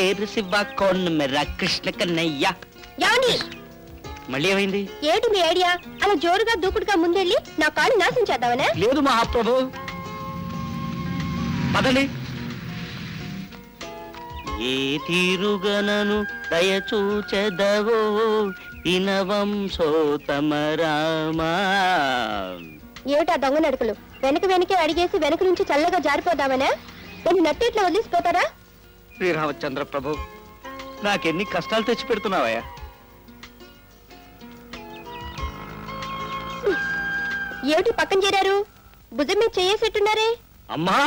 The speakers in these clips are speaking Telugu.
పేరు శివ కోన్ మెరా కృష్ణ కన్నయ్య. మళ్ళీ ఏమైంది? ఏంటి మీ ఐడియా? అలా జోరుగా దూకుడుగా ముందెళ్ళి నా కాళ్ళు నాశనం చేద్దామనే? లేదు మహాప్రభు, పదండి. ఏ తీరుగనను దయచూచెదవో ఇనవంశోత్తమ రామా. ఏమిటా దొంగ నడుకులు? వెనకే అడిగేసి వెనక నుంచి చల్లగా జారిపోదామనే? నేను నట్టేట్లో వదిలిసిపోతారా? శ్రీరామచంద్ర ప్రభు, నాకెన్ని కష్టాలు తెచ్చి పెడుతున్నావయ్యా. ఏమిటి పక్కన చేరారు? భుజం మీద చేసేట్టున్నారే? అమ్మా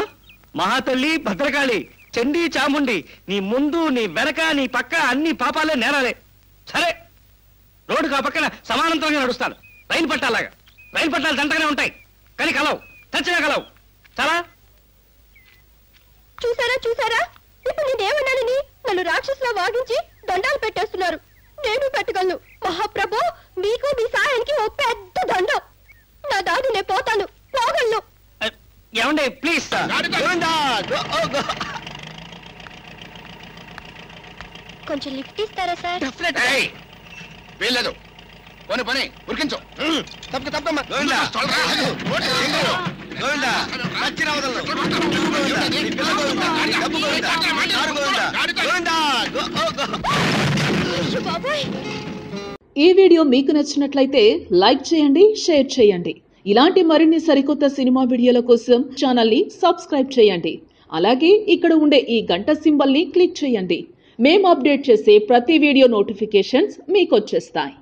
మహాతల్లి భద్రకాళి, చండీ చాముండి, నీ ముందు నీ వెనక నీ పక్క అన్ని పాపాలే నేరాలే. సరే, రోడ్డుకు ఆ పక్కన సమానంతరంగా నడుస్తాను. రైలు పట్టాలాగా. రైలు పట్టాలు దంటగానే ఉంటాయి, కానీ కలవు, చచ్చినా కలవు. చాలా చూసారా? ఇప్పుడు నేనేమన్నానని నన్ను రాక్షసులా వాగించి దండాలు పెట్టేస్తున్నారు. నేను పెట్టగలను. మహాప్రభు, మీకు మీ సాయానికి ఓ పెద్ద దండం. నా దాడి నేను పోగలను. ఏమండి ప్లీజ్. కొంచెం లిఫ్ట్ ఇస్తారా సార్? వీల్లేదు. పోనీ పని ఉరికించు. ఈ వీడియో మీకు నచ్చినట్లయితే లైక్ చేయండి, షేర్ చేయండి. ఇలాంటి మరిన్ని సరికొత్త సినిమా వీడియోల కోసం ఛానల్ ని సబ్స్క్రైబ్ చేయండి. అలాగే ఇక్కడ ఉండే ఈ గంట సింబల్ ని క్లిక్ చేయండి. మేము అప్డేట్ చేసే ప్రతి వీడియో నోటిఫికేషన్స్ మీకు వచ్చేస్తాయి.